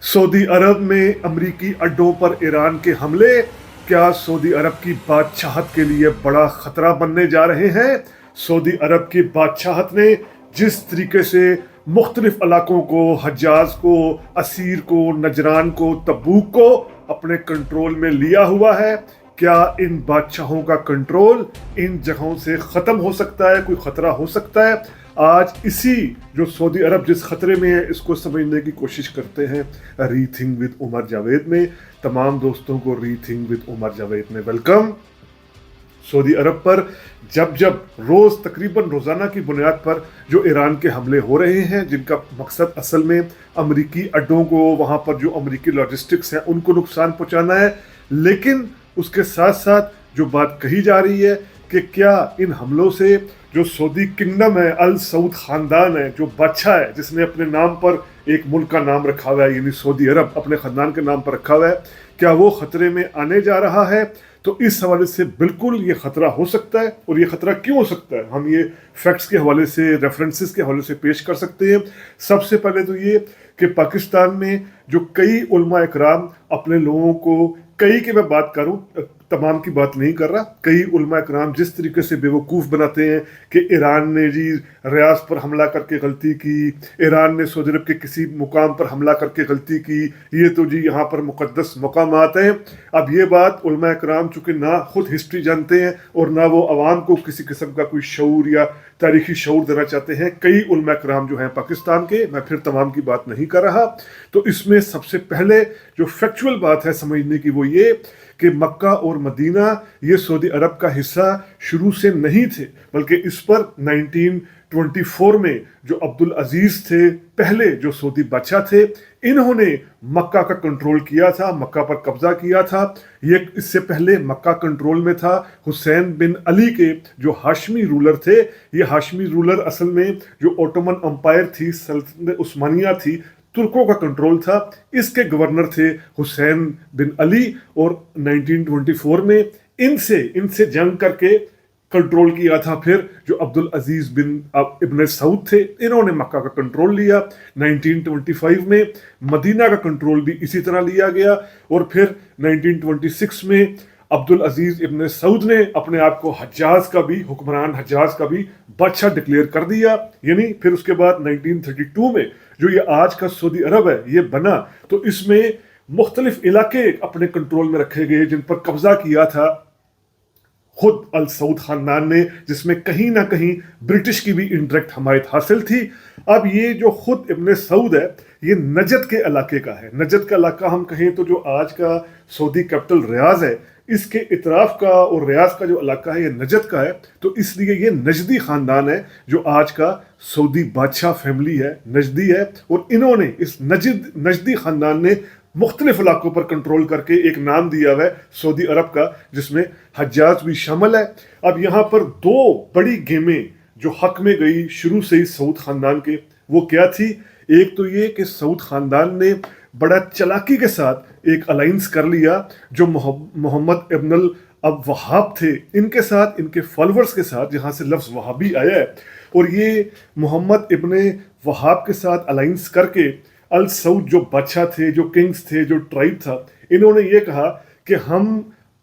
Saudi अरब में अमरीकी अड्डों पर ईरान के हमले क्या सऊदी अरब की बादशाहत के लिए बड़ा खतरा बनने जा रहे हैं। सऊदी अरब की बादशाहत ने जिस तरीके से मुख्तलिफ इलाकों को, हज्जाज को, असीर को, नजरान को, तबूक को अपने कंट्रोल में लिया हुआ है, क्या इन बादशाहों का कंट्रोल इन जगहों से ख़त्म हो सकता है, कोई ख़तरा हो सकता है। आज इसी जो सऊदी अरब जिस खतरे में है इसको समझने की कोशिश करते हैं रीथिंक विद उमर जावेद में। तमाम दोस्तों को रीथिंक विद उमर जावेद में वेलकम। सऊदी अरब पर जब जब रोज़ तकरीबन रोज़ाना की बुनियाद पर जो ईरान के हमले हो रहे हैं, जिनका मकसद असल में अमरीकी अड्डों को, वहाँ पर जो अमरीकी लॉजिस्टिक्स हैं उनको नुकसान पहुँचाना है, लेकिन उसके साथ साथ जो बात कही जा रही है कि क्या इन हमलों से जो सऊदी किंगडम है, अल सऊद ख़ानदान है, जो बादशाह है जिसने अपने नाम पर एक मुल्क का नाम रखा हुआ है, यानी सऊदी अरब अपने ख़ानदान के नाम पर रखा हुआ है, क्या वो ख़तरे में आने जा रहा है। तो इस हवाले से बिल्कुल ये ख़तरा हो सकता है। और ये ख़तरा क्यों हो सकता है हम ये फैक्ट्स के हवाले से, रेफरेंसेस के हवाले से पेश कर सकते हैं। सबसे पहले तो ये कि पाकिस्तान में जो कई उलमा इकराम अपने लोगों को, कई की मैं बात करूं, तमाम की बात नहीं कर रहा, कई उलमा इकराम जिस तरीके से बेवकूफ़ बनाते हैं कि ईरान ने जी रियाज पर हमला करके गलती की, ईरान ने सऊदी अरब के किसी मुकाम पर हमला करके गलती की, ये तो जी यहाँ पर मुक़द्दस मकामात हैं। अब ये बात उलमा इकराम चूँकि ना खुद हिस्ट्री जानते हैं और ना वो अवाम को किसी किस्म का कोई शऊर या तारीखी शऊर देना चाहते हैं, कई उलमा इकराम जो हैं पाकिस्तान के, मैं फिर तमाम की बात नहीं कर रहा। तो इसमें सबसे पहले जो फैक्चुअल बात है समझने की वो ये कि मक्का और मदीना ये सऊदी अरब का हिस्सा शुरू से नहीं थे, बल्कि इस पर 1924 में जो अब्दुल अजीज़ थे, पहले जो सऊदी बादशाह थे, इन्होंने मक्का का कंट्रोल किया था, मक्का पर कब्जा किया था। ये इससे पहले मक्का कंट्रोल में था हुसैन बिन अली के जो हाशमी रूलर थे। ये हाशमी रूलर असल में जो ओटोमन अंपायर थी, सल्तनत उस्मानिया थी, तुर्कों का कंट्रोल था। इसके गवर्नर थे हुसैन बिन अली और 1924 में इनसे जंग करके कंट्रोल किया था। फिर जो अब्दुल अजीज बिन इब्न सऊद थे, इन्होंने मक्का का कंट्रोल लिया। 1925 में मदीना का कंट्रोल भी इसी तरह लिया गया और फिर 1926 में अब्दुल अजीज इब्न सऊद ने अपने आप को हज्जाज का भी हुक्मरान, हज्जाज का भी बादशाह डिक्लेयर कर दिया। यानी फिर उसके बाद 1932 में जो ये आज का सऊदी अरब है ये बना, तो इसमें मुख्तलिफ इलाके अपने कंट्रोल में रखे गए जिन पर कब्जा किया था खुद अल सऊद खानदान ने, जिसमें कहीं ना कहीं ब्रिटिश की भी इंडायरेक्ट हमायत हासिल थी। अब ये जो खुद इब्न सऊद है ये नजद के इलाके का है। नजद का इलाका हम कहें तो जो आज का सऊदी कैपिटल रियाज है, इसके इतराफ का और रियाज का जो इलाका है ये नजद का है। तो इसलिए ये नजदी ख़ानदान है जो आज का सऊदी बादशाह फैमिली है, नजदी है। और इन्होंने इस नजदी ख़ानदान ने मुख्तलिफ इलाकों पर कंट्रोल करके एक नाम दिया हुआ है सऊदी अरब का, जिसमें हज्जाज भी शामिल है। अब यहाँ पर दो बड़ी गेमें जो हक में गई शुरू से ही सऊद ख़ानदान के, वो क्या थी। एक तो ये कि सऊद ख़ानदान ने बड़ा चालाकी के साथ एक अलाइंस कर लिया जो मोहम्मद इब्न अब वहाब थे, इनके साथ, इनके फॉलोअर्स के साथ, जहाँ से लफ्ज़ वहाबी आया है। और ये मोहम्मद इब्न वहाब के साथ अलाइंस करके अल सऊद जो बादशाह थे, जो किंग्स थे, जो ट्राइब था, इन्होंने ये कहा कि हम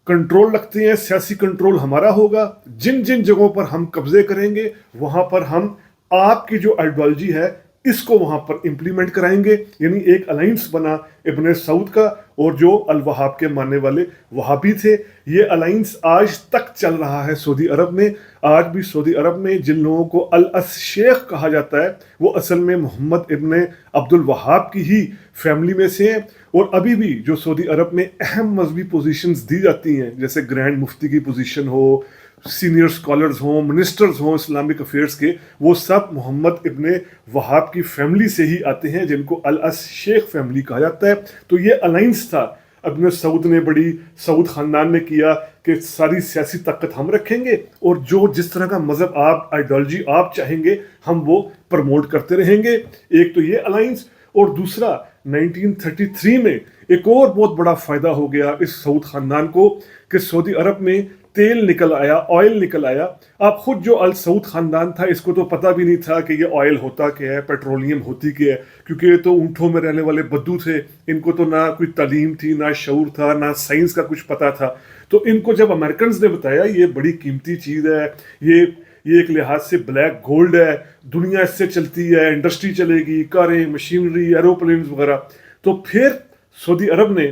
कंट्रोल रखते हैं, सियासी कंट्रोल हमारा होगा, जिन जिन जगहों पर हम कब्जे करेंगे वहाँ पर हम आपकी जो आइडियोलॉजी है इसको वहाँ पर इम्प्लीमेंट कराएंगे। यानी एक अलाइंस बना इब्न सऊद का और जो अल वहाब के मानने वाले वहाबी थे। ये अलाइंस आज तक चल रहा है सऊदी अरब में। आज भी सऊदी अरब में जिन लोगों को अल अस शेख कहा जाता है वो असल में मोहम्मद इब्न अब्दुल वहाब की ही फैमिली में से हैं। और अभी भी जो सऊदी अरब में अहम मजहबी पोजीशंस दी जाती हैं, जैसे ग्रैंड मुफ्ती की पोजीशन हो, सीनियर स्कॉलर्स हों, मिनिस्टर्स हों इस्लामिक अफेयर्स के, वो सब मोहम्मद इब्न वहाब की फैमिली से ही आते हैं, जिनको अल अस शेख फैमिली कहा जाता है। तो ये अलाइंस था इब्न सऊद ने, बड़ी सऊद ख़ानदान ने किया कि सारी सियासी ताकत हम रखेंगे और जो जिस तरह का मज़हब आप, आइडियोलॉजी आप चाहेंगे, हम वो प्रमोट करते रहेंगे। एक तो ये अलाइंस, और दूसरा 1933 में एक और बहुत बड़ा फ़ायदा हो गया इस सऊद ख़ानदान को कि सऊदी अरब में तेल निकल आया, ऑयल निकल आया। आप खुद जो अल सऊद खानदान था इसको तो पता भी नहीं था कि ये ऑयल होता क्या है, पेट्रोलियम होती क्या है, क्योंकि ये तो ऊँटों में रहने वाले बद्दू थे। इनको तो ना कोई तालीम थी, ना शऊर था, ना साइंस का कुछ पता था। तो इनको जब अमेरिकन ने बताया ये बड़ी कीमती चीज़ है, ये एक लिहाज से ब्लैक गोल्ड है, दुनिया इससे चलती है, इंडस्ट्री चलेगी, कारें, मशीनरी, एरोप्लेन वगैरह, तो फिर सऊदी अरब ने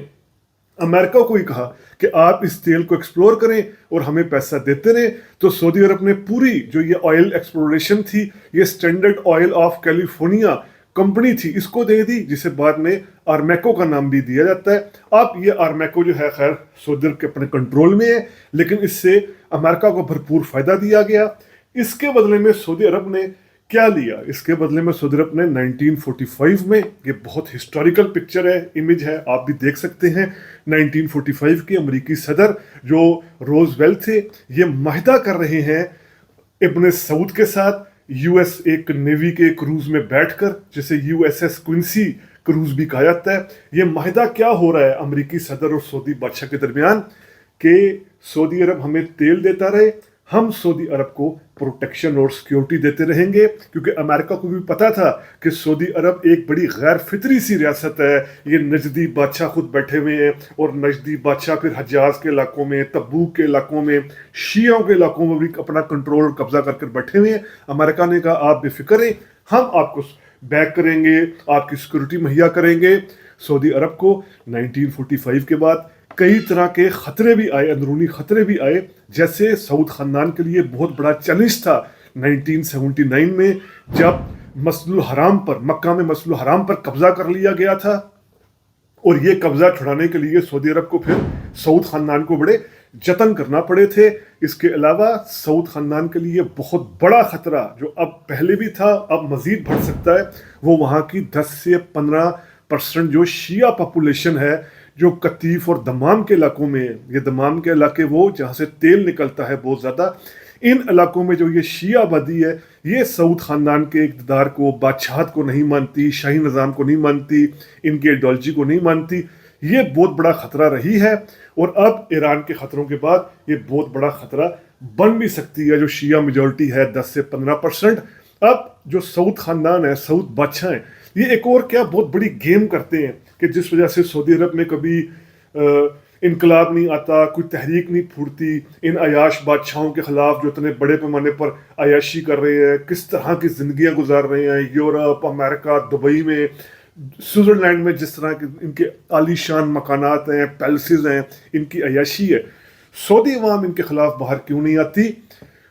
अमेरिका को ही कहा कि आप इस तेल को एक्सप्लोर करें और हमें पैसा देते रहें। तो सऊदी अरब ने पूरी जो ये ऑयल एक्सप्लोरेशन थी, ये standard oil of California company थी, इसको दे दी, जिसे बाद में आर्मेको का नाम भी दिया जाता है। अब ये आर्मेको जो है खैर सऊदी अरब के अपने कंट्रोल में है, लेकिन इससे अमेरिका को भरपूर फायदा दिया गया। इसके बदले में सऊदी अरब ने क्या लिया? इसके बदले में सऊदी अरब ने 1945 में, ये बहुत हिस्टोरिकल पिक्चर है, इमेज है, आप भी देख सकते हैं, 1945 के अमेरिकी सदर जो रोजवेल्ट थे, ये माहिदा कर रहे हैं इब्न सऊद के साथ, यूएस एक नेवी के क्रूज में बैठकर, जिसे यूएसएस क्विंसी क्रूज भी कहा जाता है। ये माहिदा क्या हो रहा है अमेरिकी सदर और सऊदी बादशाह के दरमियान कि सऊदी अरब हमें तेल देता रहे, हम सऊदी अरब को प्रोटेक्शन और सिक्योरिटी देते रहेंगे, क्योंकि अमेरिका को भी पता था कि सऊदी अरब एक बड़ी गैर फितरी सी रियासत है। ये नजदी बादशाह खुद बैठे हुए हैं, और नजदी बादशाह फिर हजाज के इलाकों में, तबूक के इलाकों में, शियाओं के इलाकों में भी अपना कंट्रोल और कब्जा करके बैठे हुए हैं। अमेरिका ने कहा आप बेफिक्र हैं, हम आपको बैक करेंगे, आपकी सिक्योरिटी मुहैया करेंगे। सऊदी अरब को 1945 के बाद कई तरह के खतरे भी आए, अंदरूनी खतरे भी आए, जैसे सऊद खानदान के लिए बहुत बड़ा चैलेंज था 1979 में, जब मस्जिदुल हराम पर, मक्का में मस्जिदुल हराम पर कब्जा कर लिया गया था, और ये कब्जा छुड़ाने के लिए सऊदी अरब को फिर सऊद खानदान को बड़े जतन करना पड़े थे। इसके अलावा सऊद खानदान के लिए बहुत बड़ा खतरा, जो अब पहले भी था अब मजीद बढ़ सकता है, वो वहाँ की 10 से 15% जो शिया पॉपुलेशन है, जो कतीफ और दमाम के इलाकों में है। ये दमाम के इलाके वो जहाँ से तेल निकलता है बहुत ज़्यादा, इन इलाकों में जो ये शिया आबादी है, ये सऊद ख़ानदान के इक़्तिदार को, बादशाहत को नहीं मानती, शाही निज़ाम को नहीं मानती, इनकी आइडियोलॉजी को नहीं मानती। ये बहुत बड़ा ख़तरा रही है, और अब ईरान के ख़तरों के बाद ये बहुत बड़ा ख़तरा बन भी सकती है। जो शिया मेजॉरिटी है 10 से 15%, अब जो सऊद ख़ानदान है, सऊद बादशाह हैं, ये एक और क्या बहुत बड़ी गेम करते हैं कि जिस वजह से सऊदी अरब में कभी इनकलाब नहीं आता, कोई तहरीक नहीं फूटती, इन अयाश बादशाहों के ख़िलाफ़ जो इतने बड़े पैमाने पर अयाशी कर रहे हैं, किस तरह की ज़िंदगियाँ गुजार रहे हैं, यूरोप, अमेरिका, दुबई में, स्विट्ज़रलैंड में, जिस तरह के इनके आलीशान मकानात हैं, पैलेसेस हैं, इनकी अयाशी है। सऊदी अवाम इनके ख़िलाफ़ बाहर क्यों नहीं आती?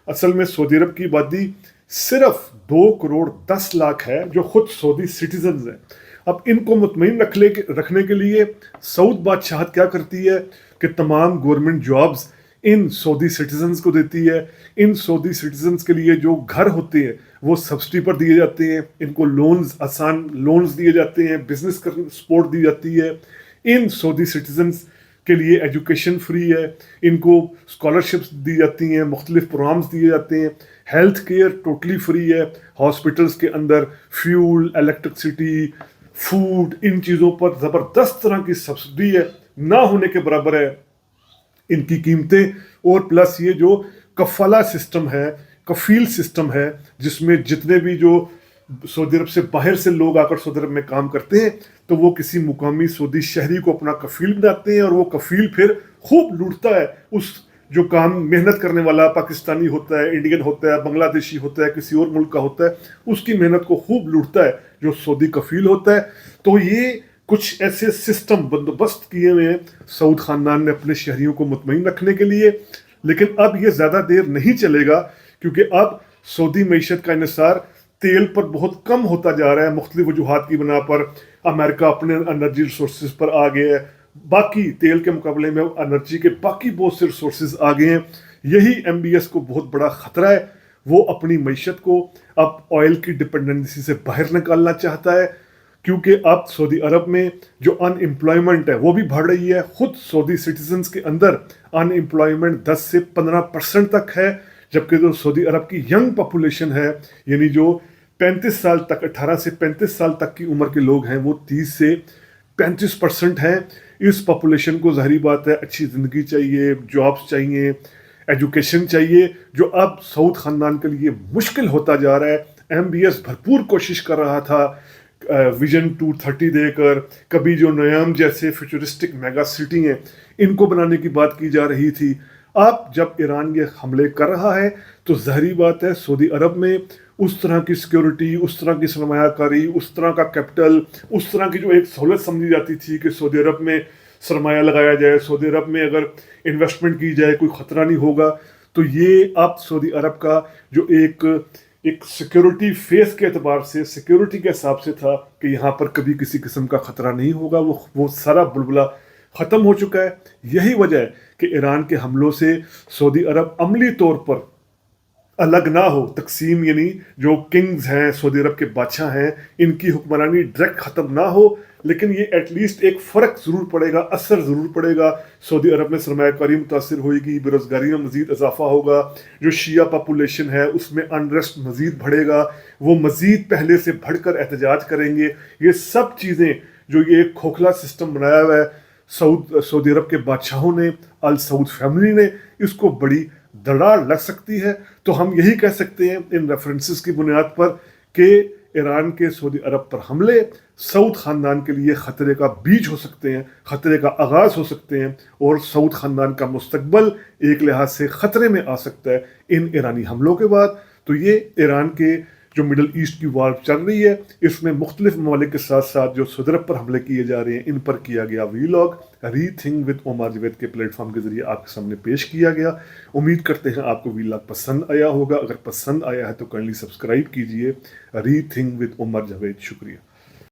असल में सऊदी अरब की आबादी सिर्फ 2 करोड़ 10 लाख है, जो खुद सऊदी सिटीजन्स हैं। अब इनको मुतमईन रखने के लिए सऊद बादशाहत क्या करती है कि तमाम government jobs in Saudi citizens को देती है। इन सऊदी सिटीजन्स के लिए जो घर होते हैं वो सब्सिडी पर दिए जाते हैं, इनको लोन्स, आसान लोन्स दिए जाते हैं, बिजनेस कर सपोर्ट दी जाती है। इन सऊदी सिटीजन्स के लिए एजुकेशन फ्री है, इनको स्कॉलरशिप्स दी जाती हैं, मुख्तलिफ प्रोग्राम्स दिए जाते हैं, हेल्थ केयर टोटली फ्री है, हॉस्पिटल्स के अंदर फ्यूल, इलेक्ट्रिसिटी, फूड, इन चीज़ों पर ज़बरदस्त तरह की सब्सिडी है, ना होने के बराबर है इनकी कीमतें। और प्लस ये जो कफाला सिस्टम है, कफील सिस्टम है, जिसमें जितने भी जो सऊदी अरब से बाहर से लोग आकर सऊदी अरब में काम करते हैं, तो वो किसी मुकामी सऊदी शहरी को अपना कफील बनाते हैं, और वो कफील फिर खूब लूटता है उस जो काम मेहनत करने वाला पाकिस्तानी होता है, इंडियन होता है, बांग्लादेशी होता है, किसी और मुल्क का होता है, उसकी मेहनत को खूब लूटता है जो सऊदी कफील होता है। तो ये कुछ ऐसे सिस्टम बंदोबस्त किए हुए हैं सऊद ख़ानदान ने अपने शहरियों को मुतमईन रखने के लिए। लेकिन अब ये ज़्यादा देर नहीं चलेगा, क्योंकि अब सऊदी मईशत का इन्हिसार तेल पर बहुत कम होता जा रहा है, मुख्तलिफ वजूहात की बिना पर। अमेरिका अपने एनर्जी रिसोर्सेज पर आ गया है, बाकी तेल के मुकाबले में एनर्जी के बाकी बहुत से रिसोर्सेज आ गए हैं। यही MBS को बहुत बड़ा ख़तरा है। वो अपनी मईशत को अब ऑयल की डिपेंडेंसी से बाहर निकालना चाहता है, क्योंकि अब सऊदी अरब में जो अनएम्प्लॉयमेंट है वो भी बढ़ रही है। खुद सऊदी सिटीजन्स के अंदर अनएम्प्लॉयमेंट 10 से 15% तक है, जबकि जो सऊदी अरब की यंग पॉपुलेशन है, यानी जो 35 साल तक, 18 से 35 साल तक की उम्र के लोग हैं, वो 30 से 35% हैं। इस पॉपुलेशन को ज़ाहिरी बात है अच्छी ज़िंदगी चाहिए, जॉब्स चाहिए, ایجوکیشن چاہیے جو اب سعود خاندان کے لیے مشکل ہوتا جا رہا ہے۔ MBS بھرپور کوشش کر رہا تھا ویژن 230 دے کر، کبھی جو نیام جیسے فیوچرسٹک میگا سٹی ہیں ان کو بنانے کی بات کی جا رہی تھی۔ اب جب ایران یہ حملے کر رہا ہے تو ظاہری بات ہے سعودی عرب میں اس طرح کی سیکیورٹی، اس طرح کی سرمایہ کاری، اس طرح کا کیپٹل، اس طرح کی جو ایک سہولت سمجھی جاتی تھی کہ سعودی عرب میں سرمایہ لگایا جائے، سعودی عرب میں اگر انویسٹمنٹ کی جائے کوئی خطرہ نہیں ہوگا، تو یہ اب سعودی عرب کا جو ایک سیکیورٹی فیس کے اعتبار سے، سیکیورٹی کے حساب سے تھا کہ یہاں پر کبھی کسی قسم کا خطرہ نہیں ہوگا، وہ سارا بلبلہ ختم ہو چکا ہے۔ یہی وجہ ہے کہ ایران کے حملوں سے سعودی عرب عملی طور پر الگ نہ ہو، تقسیم یعنی جو کنگز ہیں، سعودی عرب کے بادشاہ ہیں، ان کی حکمرانی ڈائریکٹ ختم نہ ہو، لیکن یہ ایٹ لیسٹ ایک فرق ضرور پڑے گا، اثر ضرور پڑے گا۔ سعودی عرب میں سرمایہ کاری متاثر ہوئے گی، بے روزگاری میں مزید اضافہ ہوگا، جو شیعہ پاپولیشن ہے اس میں انریسٹ مزید بڑھے گا، وہ مزید پہلے سے بڑھ کر احتجاج کریں گے۔ یہ سب چیزیں جو یہ ایک کھوکھلا سسٹم بنایا ہوا ہے سعودی عرب کے بادشاہوں نے، آل سعود فیملی نے، اس کو بڑی دراڑ لگ سکتی ہے۔ تو ہم یہی کہہ سکتے ہیں ان ریفرنسز کی بنیاد پر کہ ایران کے سعودی عرب پر حملے سعود خاندان کے لیے خطرے کا بیج ہو سکتے ہیں، خطرے کا آغاز ہو سکتے ہیں، اور سعود خاندان کا مستقبل ایک لحاظ سے خطرے میں آ سکتا ہے ان ایرانی حملوں کے بعد۔ تو یہ ایران کے جو مڈل ایسٹ کی وار چل رہی ہے، اس میں مختلف ممالک کے ساتھ ساتھ جو سعودی عرب پر حملے کیے جا رہے ہیں ان پر کیا گیا ویلاگ ری تھنک وتھ عمر جاوید کے پلیٹ فارم کے ذریعے آپ کے سامنے پیش کیا گیا۔ امید کرتے ہیں آپ کو ویلاگ پسند آیا ہوگا، اگر پسند آیا ہے تو کائنڈلی سبسکرائب کیجئے ری تھنک وتھ عمر جاوید۔ شکریہ۔